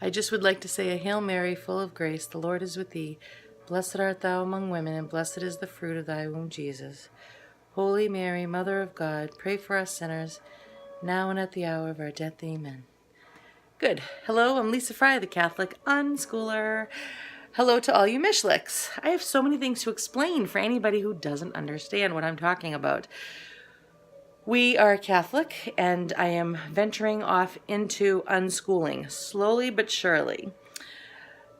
I just would like to say a Hail Mary, full of grace, the Lord is with thee. Blessed art thou among women, and blessed is the fruit of thy womb, Jesus. Holy Mary, Mother of God, pray for us sinners, now and at the hour of our death. Amen. Good. Hello, I'm Lisa Fry, the Catholic Unschooler. Hello to all you Mishlicks. I have so many things to explain for anybody who doesn't understand what I'm talking about. We are Catholic, and I am venturing off into unschooling, slowly but surely.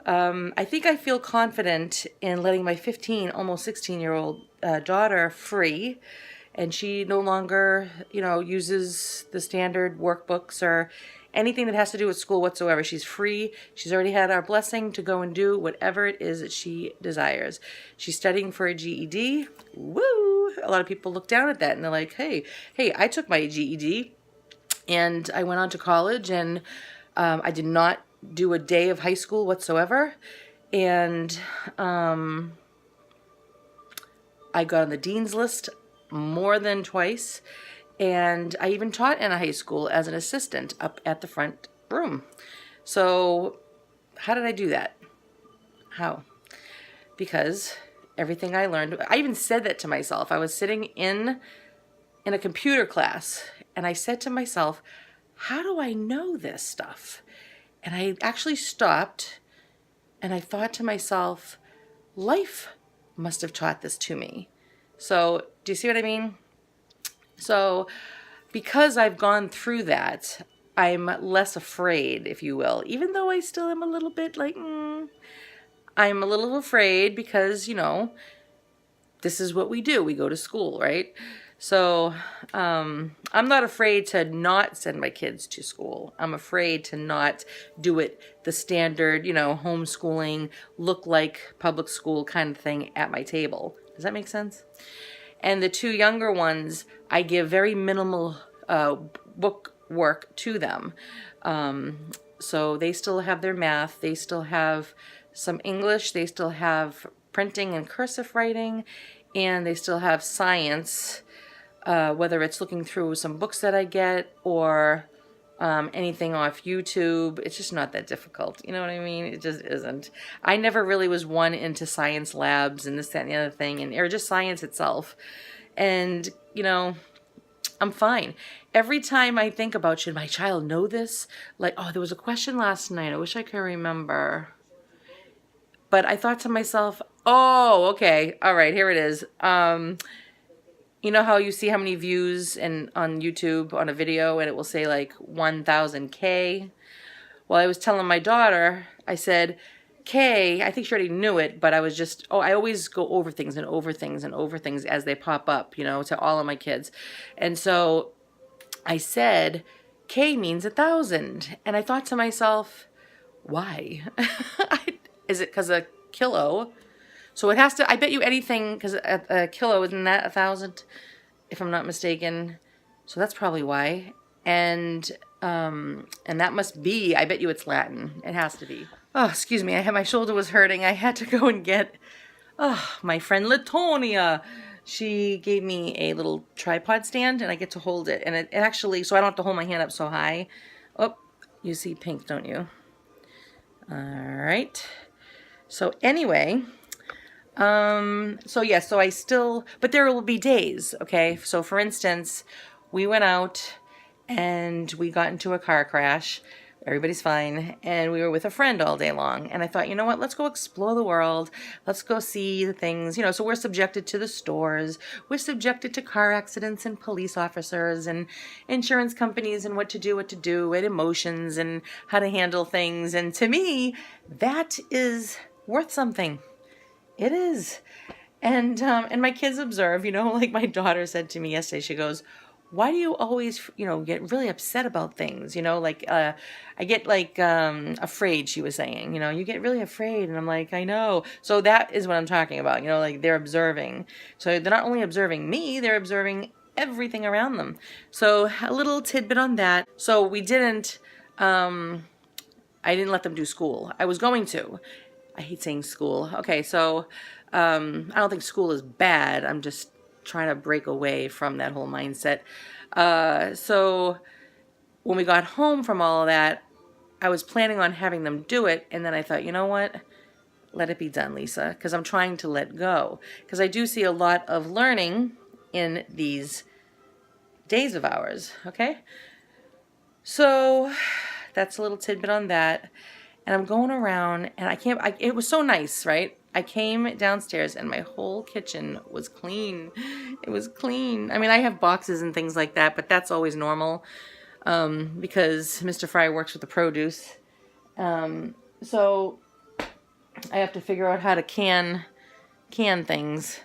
I think I feel confident in letting my 15, almost 16-year-old daughter free, and she no longer, uses the standard workbooks or anything that has to do with school whatsoever. She's free. She's already had our blessing to go and do whatever it is that she desires. She's studying for a GED. Woo! A lot of people look down at that and they're like, hey, I took my GED and I went on to college, and I did not do a day of high school whatsoever. And I got on the dean's list more than twice. And I even taught in a high school as an assistant up at the front room. So how did I do that? How? Because everything I learned, I even said that to myself. I was sitting in a computer class, and I said to myself, how do I know this stuff? And I actually stopped, and I thought to myself, life must have taught this to me. So do you see what I mean? So because I've gone through that, I'm less afraid, if you will, even though I still am a little bit like, I'm a little afraid because, this is what we do. We go to school, right? So I'm not afraid to not send my kids to school. I'm afraid to not do it the standard, homeschooling, look like public school kind of thing at my table. Does that make sense? And the two younger ones, I give very minimal book work to them. So they still have their math. They still have some English. They still have printing and cursive writing. And they still have science, whether it's looking through some books that I get or anything off YouTube. It's just not that difficult. You know what I mean? It just isn't. I never really was one into science labs and this, that, and the other thing, or just science itself. And, I'm fine. Every time I think about, should my child know this? Like, there was a question last night. I wish I could remember. But I thought to myself, okay. All right, here it is. You know how you see how many views on YouTube on a video and it will say like 1,000K? Well, I was telling my daughter, I said, K, I think she already knew it, but I was just, I always go over things and over things and over things as they pop up, to all of my kids. And so I said, K means 1,000. And I thought to myself, why? Is it because a kilo? So it has to, I bet you anything, because a kilo, isn't that 1,000, if I'm not mistaken? So that's probably why. And that must be, I bet you it's Latin. It has to be. Oh, excuse me, my shoulder was hurting. I had to go and get, my friend Latonia. She gave me a little tripod stand, and I get to hold it. And it actually, so I don't have to hold my hand up so high. Oh, you see pink, don't you? All right. So anyway... So I still, but there will be days, okay? So for instance, we went out and we got into a car crash. Everybody's fine. And we were with a friend all day long. And I thought, you know what? Let's go explore the world. Let's go see the things, so we're subjected to the stores. We're subjected to car accidents and police officers and insurance companies and what to do and emotions and how to handle things. And to me, that is worth something. It is. And my kids observe, like my daughter said to me yesterday, she goes, why do you always, get really upset about things? I get afraid, she was saying, you get really afraid. And I'm like, I know. So that is what I'm talking about, like they're observing. So they're not only observing me, they're observing everything around them. So a little tidbit on that. So we didn't, I didn't let them do school. I was going to. I hate saying school. Okay, so I don't think school is bad. I'm just trying to break away from that whole mindset. So when we got home from all of that, I was planning on having them do it, and then I thought, you know what? Let it be done, Lisa, because I'm trying to let go. Because I do see a lot of learning in these days of ours, okay? So that's a little tidbit on that. And I'm going around, and it was so nice, right? I came downstairs, and my whole kitchen was clean. It was clean. I mean, I have boxes and things like that, but that's always normal because Mr. Fry works with the produce. So I have to figure out how to can things.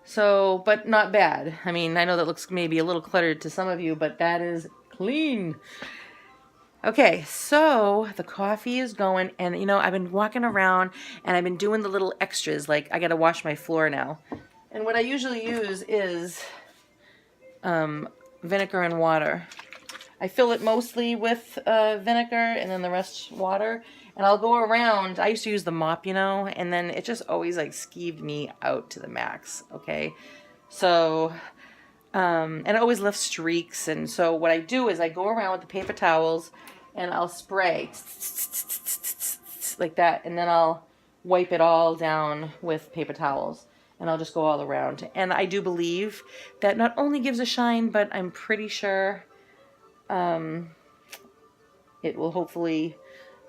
So, but not bad. I mean, I know that looks maybe a little cluttered to some of you, but that is clean. Okay, so the coffee is going, and you know, I've been walking around and I've been doing the little extras, like I gotta wash my floor now. And what I usually use is vinegar and water. I fill it mostly with vinegar and then the rest water. And I'll go around. I used to use the mop, you know, and then it just always like skeeved me out to the max, okay? So, and it always left streaks. And so what I do is I go around with the paper towels and I'll spray like that. And then I'll wipe it all down with paper towels. And I'll just go all around. And I do believe that not only gives a shine, but I'm pretty sure it will hopefully,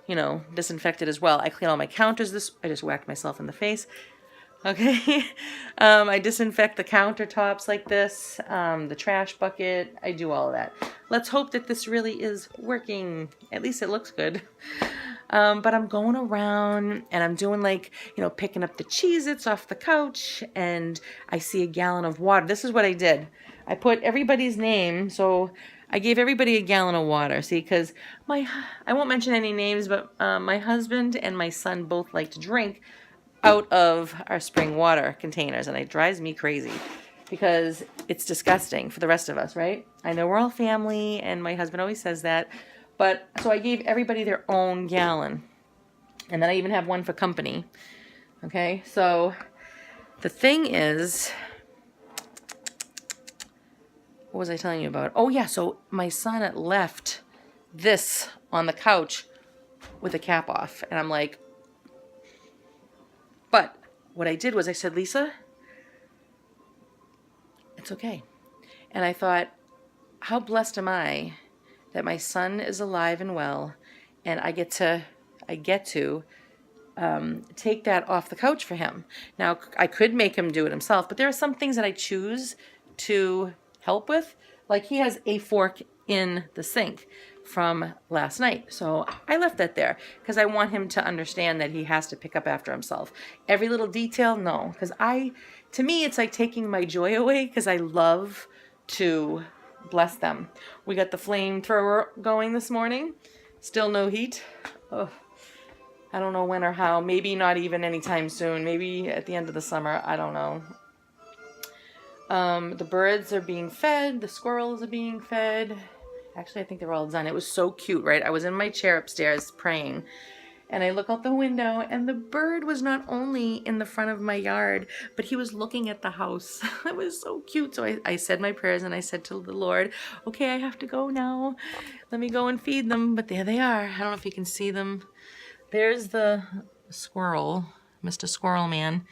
you know, disinfect it as well. I clean all my counters. I just whacked myself in the face. Okay. I disinfect the countertops like this, the trash bucket. I do all of that. Let's hope that this really is working. At least it looks good. But I'm going around and I'm doing like, you know, picking up the Cheez-Its off the couch, and I see a gallon of water. This is what I did. I put everybody's name. So I gave everybody a gallon of water. See, because I won't mention any names, but my husband and my son both like to drink out of our spring water containers, and it drives me crazy because it's disgusting for the rest of us, right? I know we're all family, and my husband always says that, but so I gave everybody their own gallon, and then I even have one for company. Okay, so the thing is, what was I telling you about? Oh yeah, so my son left this on the couch with the cap off, and I'm like, but what I did was I said, Lisa, it's okay. And I thought, how blessed am I that my son is alive and well, and I get to take that off the couch for him. Now, I could make him do it himself, but there are some things that I choose to help with. Like he has a fork in the sink from last night. So I left that there because I want him to understand that he has to pick up after himself. Every little detail, no. Because to me, it's like taking my joy away because I love to bless them. We got the flamethrower going this morning. Still no heat. Oh, I don't know when or how. Maybe not even anytime soon. Maybe at the end of the summer. I don't know. The birds are being fed. The squirrels are being fed. Actually, I think they're all done. It was so cute, right? I was in my chair upstairs praying, and I look out the window, and the bird was not only in the front of my yard, but he was looking at the house. It was so cute. So I said my prayers, and I said to the Lord, okay, I have to go now. Let me go and feed them. But there they are. I don't know if you can see them. There's the squirrel, Mr. Squirrel Man.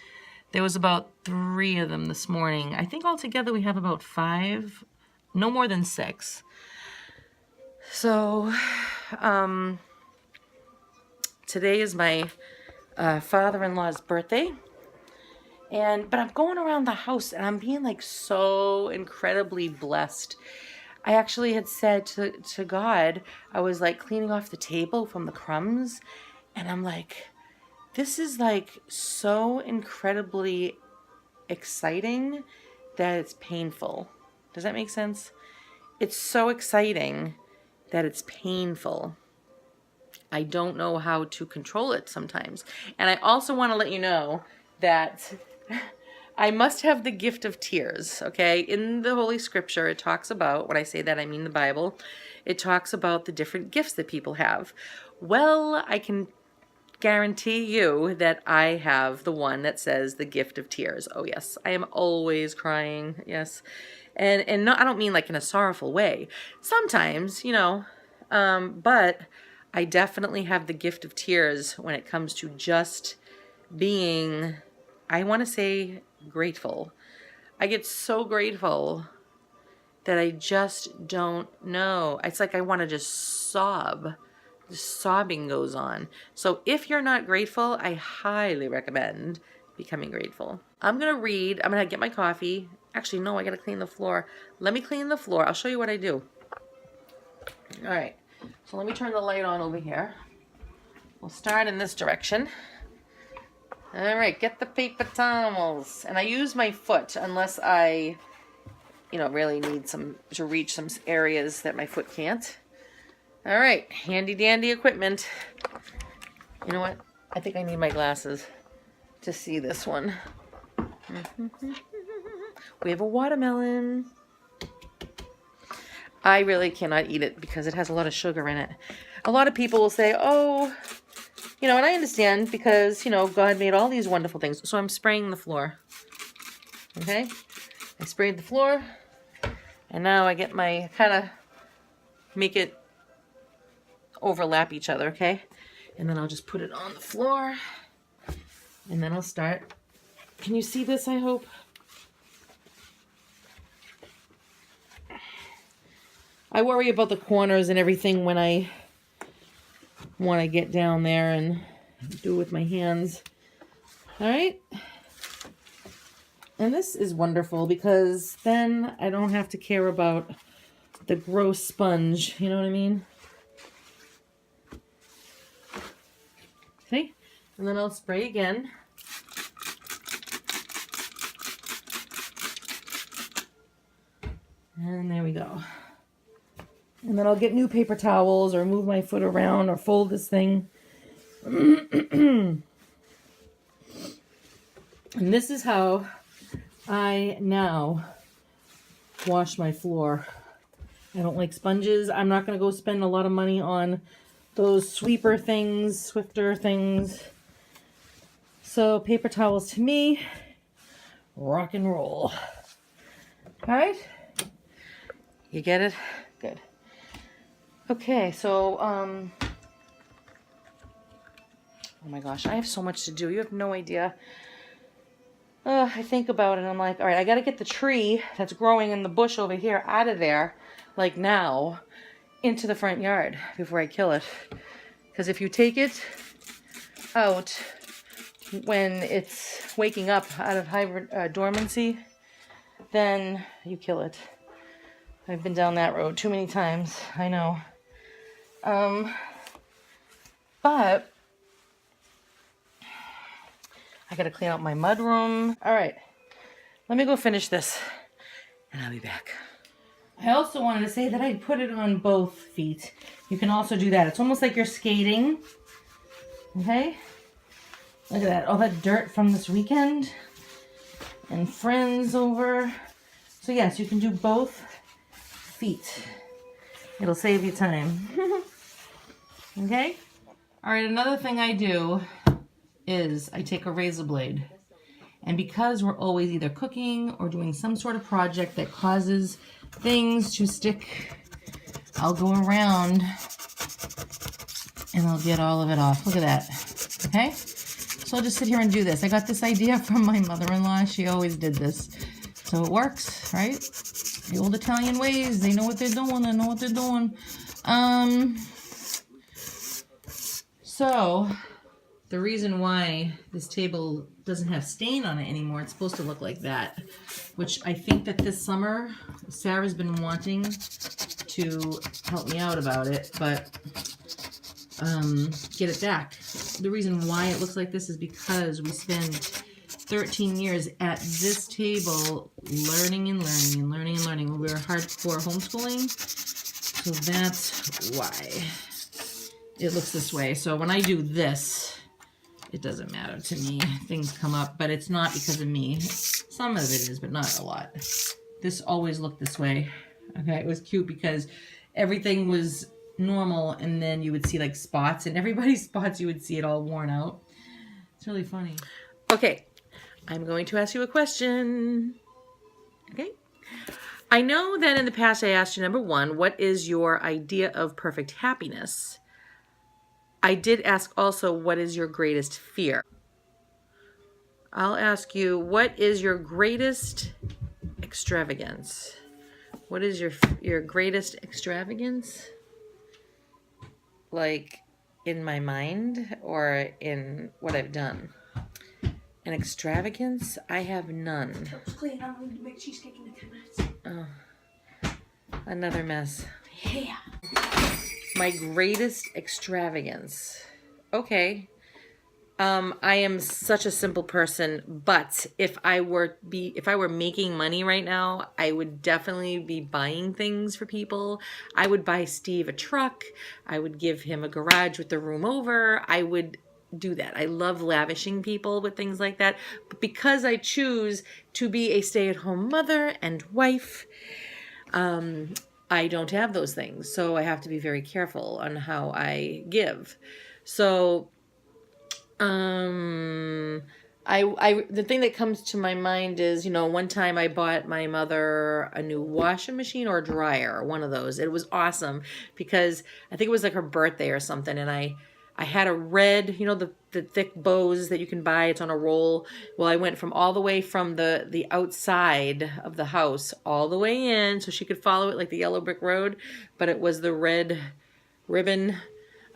There was about 3 of them this morning. I think altogether we have about 5, no more than 6. So, today is my father-in-law's birthday, but I'm going around the house and I'm being like so incredibly blessed. I actually had said to God, I was like cleaning off the table from the crumbs, and I'm like, this is like so incredibly exciting that it's painful. Does that make sense? It's so exciting that it's painful. I don't know how to control it sometimes. And I also want to let you know that I must have the gift of tears, okay? In the Holy Scripture, it talks about, when I say that, I mean the Bible, it talks about the different gifts that people have. Well, I can guarantee you that I have the one that says the gift of tears. Oh, yes. I am always crying, yes. And no, I don't mean like in a sorrowful way. Sometimes, you know, but I definitely have the gift of tears when it comes to just being, I want to say, grateful. I get so grateful that I just don't know. It's like I want to just sob. The sobbing goes on. So if you're not grateful, I highly recommend becoming grateful. I'm going to read. I'm going to get my coffee. Actually, no, I got to clean the floor. Let me clean the floor. I'll show you what I do. All right. So let me turn the light on over here. We'll start in this direction. All right, get the paper towels. And I use my foot unless I, really need to reach some areas that my foot can't. All right, handy dandy equipment. You know what? I think I need my glasses to see this one. We have a watermelon. I really cannot eat it because it has a lot of sugar in it. A lot of people will say, oh, and I understand because, God made all these wonderful things. So I'm spraying the floor. Okay? I sprayed the floor. And now I get make it overlap each other, okay? And then I'll just put it on the floor. And then I'll start. Can you see this, I hope? I worry about the corners and everything when I want to get down there and do it with my hands. All right. And this is wonderful because then I don't have to care about the gross sponge. You know what I mean? Okay. And then I'll spray again. And there we go. And then I'll get new paper towels or move my foot around or fold this thing. And this is how I now wash my floor. I don't like sponges. I'm not going to go spend a lot of money on those sweeper things, Swifter things. So paper towels to me, rock and roll. All right? You get it? Good. Okay, so, oh my gosh, I have so much to do. You have no idea. I think about it and I'm like, all right, I got to get the tree that's growing in the bush over here out of there, like now, into the front yard before I kill it. Because if you take it out when it's waking up out of dormancy, then you kill it. I've been down that road too many times, I know. But I gotta clean out my mudroom. All right, let me go finish this and I'll be back. I also wanted to say that I put it on both feet. You can also do that. It's almost like you're skating. Okay? Look at that. All that dirt from this weekend. And friends over. So yes, you can do both feet. It'll save you time. Okay? All right, another thing I do is I take a razor blade. And because we're always either cooking or doing some sort of project that causes things to stick, I'll go around and I'll get all of it off. Look at that. Okay? So I'll just sit here and do this. I got this idea from my mother-in-law. She always did this. So it works, right? The old Italian ways. They know what they're doing. They know what they're doing. So the reason why this table doesn't have stain on it anymore, it's supposed to look like that, which I think that this summer Sarah's been wanting to help me out about it, but get it back. The reason why it looks like this is because we spend 13 years at this table learning and learning and learning and learning. We were hardcore homeschooling, so that's why it looks this way. So when I do this, it doesn't matter to me. Things come up, but it's not because of me. Some of it is, but not a lot. This always looked this way. Okay, it was cute because everything was normal, and then you would see like spots, and everybody's spots you would see it all worn out. It's really funny. Okay, I'm going to ask you a question. Okay. I know that in the past I asked you, number one, what is your idea of perfect happiness? I did ask also, what is your greatest fear? I'll ask you, what is your greatest extravagance? What is your greatest extravagance? Like in my mind or in what I've done? An extravagance? I have none. Clean. I'm going to make cheesecake in 10 minutes. Oh, another mess. Yeah. My greatest extravagance. Okay. I am such a simple person, but if I were making money right now, I would definitely be buying things for people. I would buy Steve a truck. I would give him a garage with the room over. I would do that. I love lavishing people with things like that. But because I choose to be a stay-at-home mother and wife, I don't have those things. So I have to be very careful on how I give. So the thing that comes to my mind is, one time I bought my mother a new washing machine or dryer, one of those. It was awesome because I think it was like her birthday or something, and I had a red, the thick bows that you can buy. It's on a roll. Well, I went from all the way from the outside of the house all the way in so she could follow it like the yellow brick road, but it was the red ribbon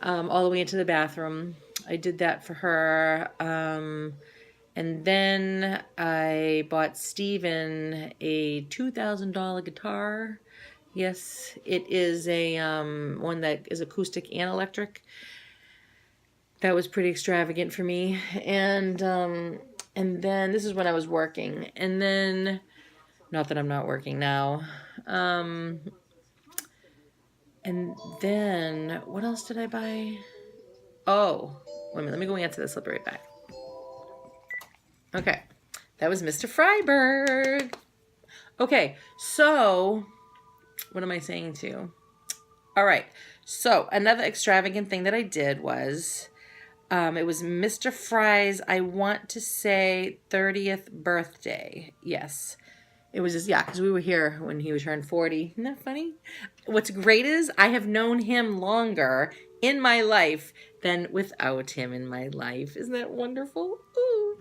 all the way into the bathroom. I did that for her. And then I bought Steven a $2,000 guitar. Yes, it is a one that is acoustic and electric. That was pretty extravagant for me. And then this is when I was working. And then, not that I'm not working now. And then, what else did I buy? Oh, wait a minute. Let me go answer this. I'll be right back. Okay. That was Mr. Freiberg. Okay. So, what am I saying to you? All right. So, another extravagant thing that I did was, it was Mr. Fry's, I want to say, 30th birthday. Yes. It was just, because we were here when he was turned 40. Isn't that funny? What's great is I have known him longer in my life than without him in my life. Isn't that wonderful? Ooh.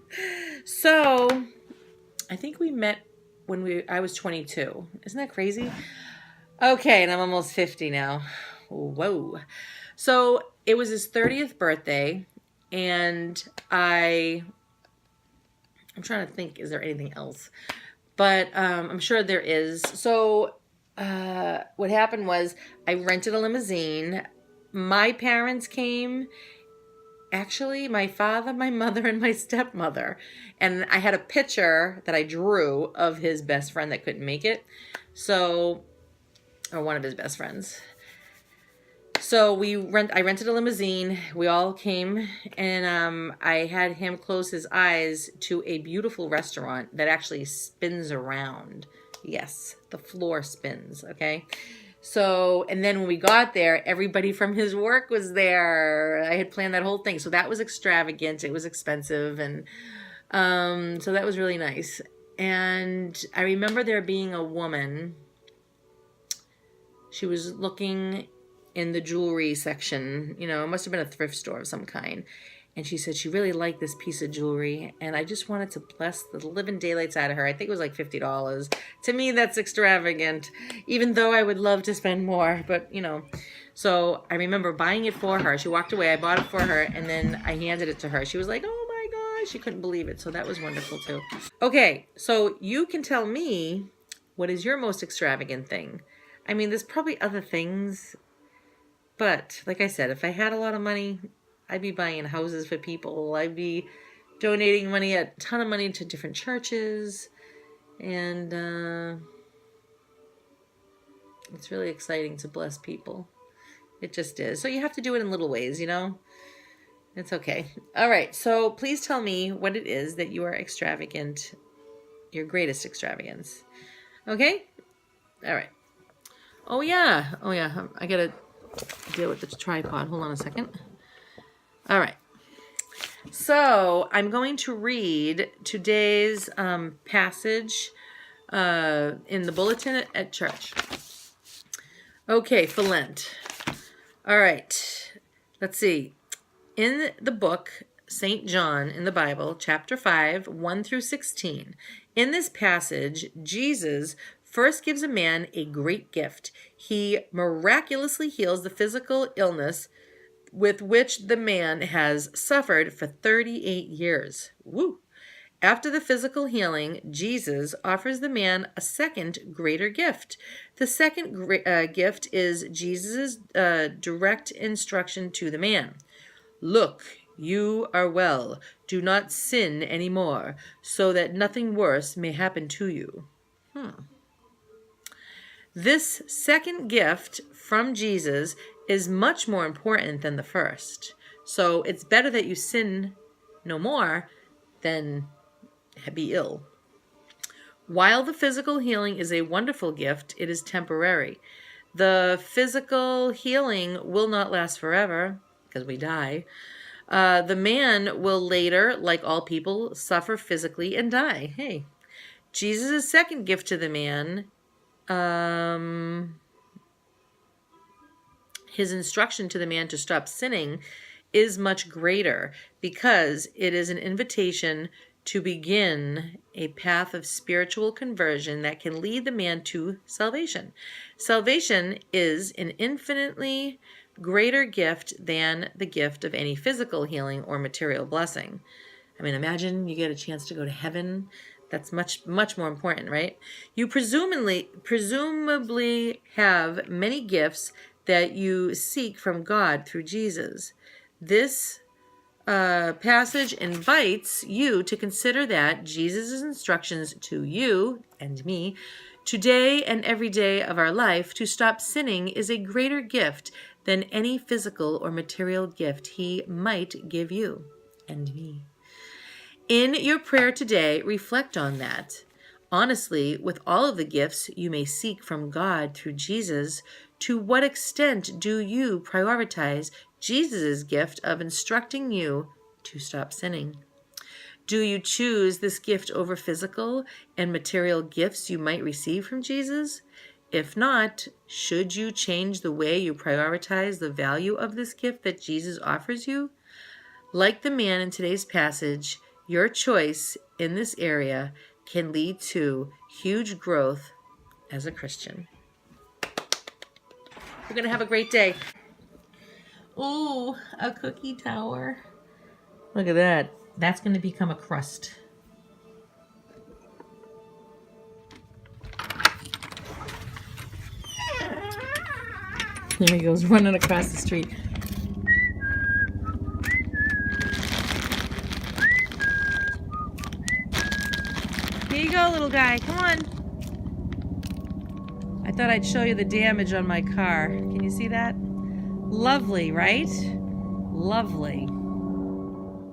So, I think we met when I was 22. Isn't that crazy? Okay, and I'm almost 50 now. Whoa. So, it was his 30th birthday, and I'm trying to think, is there anything else? But I'm sure there is. So what happened was I rented a limousine. My parents came. Actually, my father, my mother, and my stepmother. And I had a picture that I drew of his best friend that couldn't make it. So, or one of his best friends. So I rented a limousine. We all came, and I had him close his eyes to a beautiful restaurant that actually spins around. Yes, the floor spins, okay? So, and then when we got there, everybody from his work was there. I had planned that whole thing. So that was extravagant. It was expensive, and so that was really nice. And I remember there being a woman. She was looking in the jewelry section, it must have been a thrift store of some kind. And she said she really liked this piece of jewelry, and I just wanted to bless the living daylights out of her. I think it was like $50. To me, that's extravagant, even though I would love to spend more, but So I remember buying it for her. She walked away, I bought it for her, and then I handed it to her. She was like, oh my gosh, she couldn't believe it. So that was wonderful too. Okay, so you can tell me, what is your most extravagant thing? I mean, there's probably other things, but like I said, if I had a lot of money, I'd be buying houses for people. I'd be donating money, a ton of money to different churches. And it's really exciting to bless people. It just is. So you have to do it in little ways, It's okay. All right. So please tell me what it is that you are extravagant, your greatest extravagance. Okay? All right. Oh, yeah. I got to deal with the tripod. Hold on a second. All right. So I'm going to read today's passage in the bulletin at church. Okay, for Lent. All right. Let's see. In the book, St. John in the Bible, chapter 5, 1 through 16, in this passage, Jesus first gives a man a great gift. He miraculously heals the physical illness with which the man has suffered for 38 years. Woo! After the physical healing, Jesus offers the man a second greater gift. The second gift is Jesus' direct instruction to the man. Look, you are well. Do not sin anymore, so that nothing worse may happen to you. This second gift from Jesus is much more important than the first. So it's better that you sin no more than be ill. While the physical healing is a wonderful gift, it is temporary. The physical healing will not last forever because we die. The man will later, like all people, suffer physically and die. Hey, Jesus' second gift to the man, his instruction to the man to stop sinning, is much greater because it is an invitation to begin a path of spiritual conversion that can lead the man to salvation. Salvation is an infinitely greater gift than the gift of any physical healing or material blessing. I mean, imagine you get a chance to go to heaven. That's much, much more important, right? You presumably have many gifts that you seek from God through Jesus. This passage invites you to consider that Jesus' instructions to you and me today and every day of our life to stop sinning is a greater gift than any physical or material gift he might give you and me. In your prayer today, reflect on that. Honestly, with all of the gifts you may seek from God through Jesus, to what extent do you prioritize Jesus' gift of instructing you to stop sinning? Do you choose this gift over physical and material gifts you might receive from Jesus? If not, should you change the way you prioritize the value of this gift that Jesus offers you? Like the man in today's passage, your choice in this area can lead to huge growth as a Christian. We're going to have a great day. Ooh, a cookie tower. Look at that. That's going to become a crust. There he goes, running across the street. Here you go, little guy. Come on. I thought I'd show you the damage on my car. Can you see that? Lovely, right? Lovely.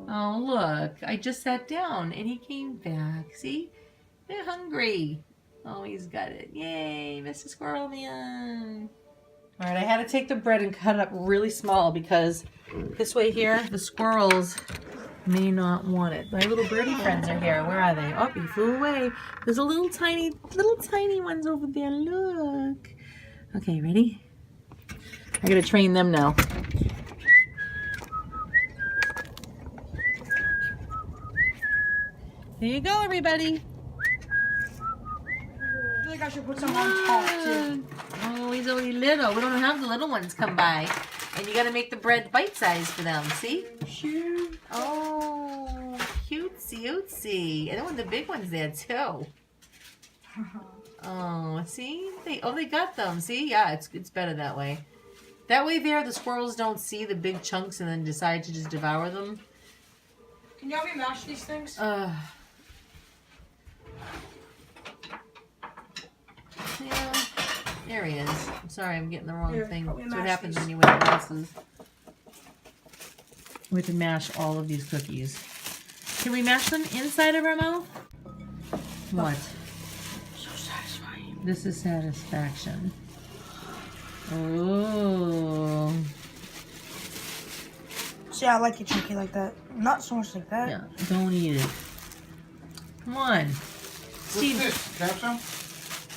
Oh, look. I just sat down and he came back. See? They're hungry. Oh, he's got it. Yay, Mr. Squirrel Man. All right, I had to take the bread and cut it up really small because this way here, the squirrels may not want it. My little birdie friends are here. Where are they? Oh, he flew away. There's a little tiny ones over there. Look. Okay, ready? I gotta train them now. There you go, everybody. I feel like I should put some on top too. Oh, he's only little. We don't have the little ones come by. And you gotta make the bread bite-sized for them, see? Sure. Oh, cutesy. And then the big one's there too. Oh, see? They got them. See? Yeah, it's better that way. That way there, the squirrels don't see the big chunks and then decide to just devour them. Can y'all mash these things? Yeah, there he is. I'm sorry, I'm getting the wrong Here, thing. help me That's what mash happens these. when you wear glasses. We have to mash all of these cookies. Can we mash them inside of our mouth? What? So satisfying. This is satisfaction. Oh. See, I like it chunky like that. Not so much like that. Yeah, don't eat it. Come on. Steve, What's this? Have some?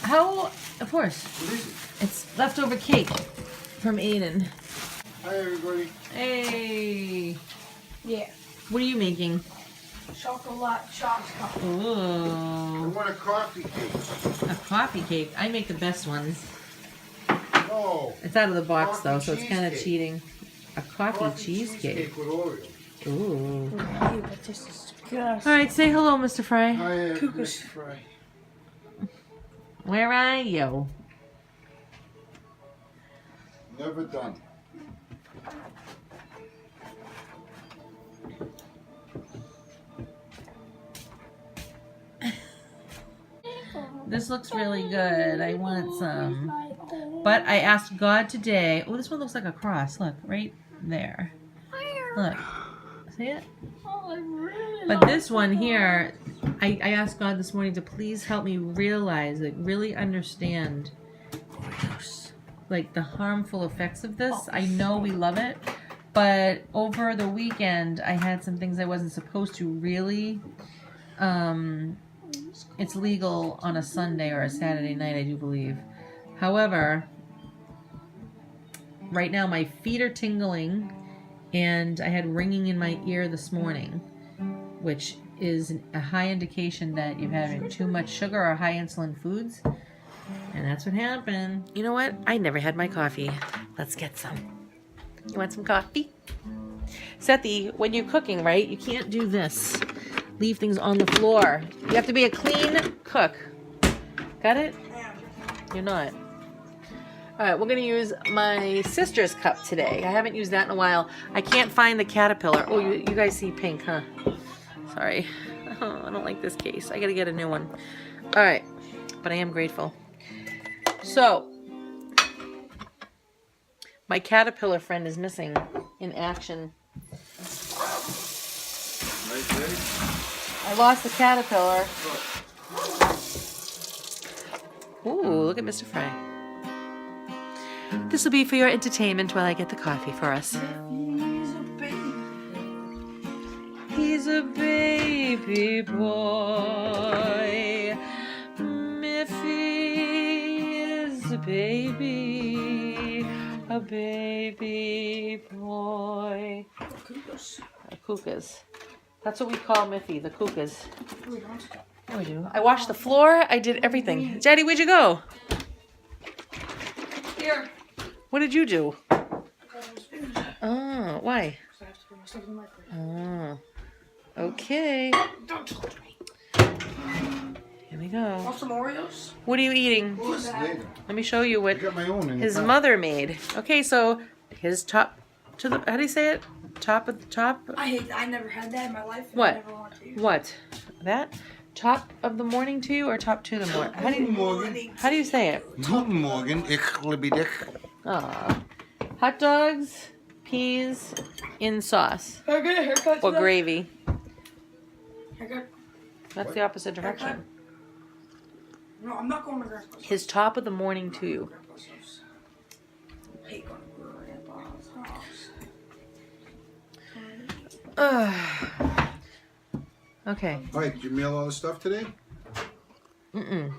how, of course, What is it? it's leftover cake from Aiden. Hi, everybody. Hey. Yeah. What are you making? Chocolate chops coffee. I Ooh, want a coffee cake. a coffee cake. I make the best ones. No. It's out of the box Coffee though, so it's kind of cheesecake. cheating. A coffee cheesecake. with Oreo. Ooh. Ew, but this is disgusting. All right, say hello, Mr. Fry. Hi, Cuckoos. Mr. Fry. Where are you? Never done. This looks really good. I want some. But I asked God today. Oh, this one looks like a cross. Look, right there. Look. See it? But this one here, I asked God this morning to please help me realize, like, really understand, like, the harmful effects of this. I know we love it, but over the weekend, I had some things I wasn't supposed to really. It's legal on a Sunday or a Saturday night, I do believe. However, right now my feet are tingling, and I had ringing in my ear this morning, which is a high indication that you're having too much sugar or high insulin foods. And that's what happened. You know what? I never had my coffee. Let's get some. You want some coffee? Sethi, when you're cooking, right, you can't do this. Leave things on the floor. You have to be a clean cook. Got it? You're not. All right, we're going to use my sister's cup today. I haven't used that in a while. I can't find the caterpillar. Oh, you guys see pink, huh? Sorry. Oh, I don't like this case. I got to get a new one. All right, but I am grateful. So, my caterpillar friend is missing in action. Right there. I lost the caterpillar. Ooh, look at Mr. Fry. This will be for your entertainment while I get the coffee for us. He's a baby. He's a baby boy. Miffy is a baby boy. Cuckoos. Kukas. That's what we call Miffy, the Kukas. We don't. Yeah, we do. I washed the floor. I did everything. Daddy, where'd you go? Here. What did you do? Because I'm spinning. Oh, why? So I have to put my stuff in the microwave. Oh, okay. Don't touch me. Here we go. Want some Oreos? What are you eating? Who's later? Let me show you I what got my own in his the cup. mother made. Okay, so his top to the, how do you say it? Top of the top? I never had that in my life. And What? I never want to. What? That? Top of the morning to you or top to the morning? How do Guten you, Morgen. how do you say it? Guten Morgen, ich liebe dich. Aw. Hot dogs, peas in sauce Can I get a haircut or today? gravy. Haircut? That's the opposite direction. Haircut? No, I'm not going to grandpa's. His top of the morning to you. Grandpa's house. I hate going to grandpa's house. Okay. All right, did you mail all the stuff today? Mm-mm.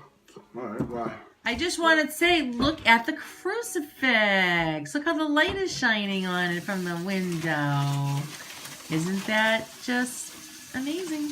All right, why? I just wanted to say, look at the crucifix. Look how the light is shining on it from the window. Isn't that just amazing?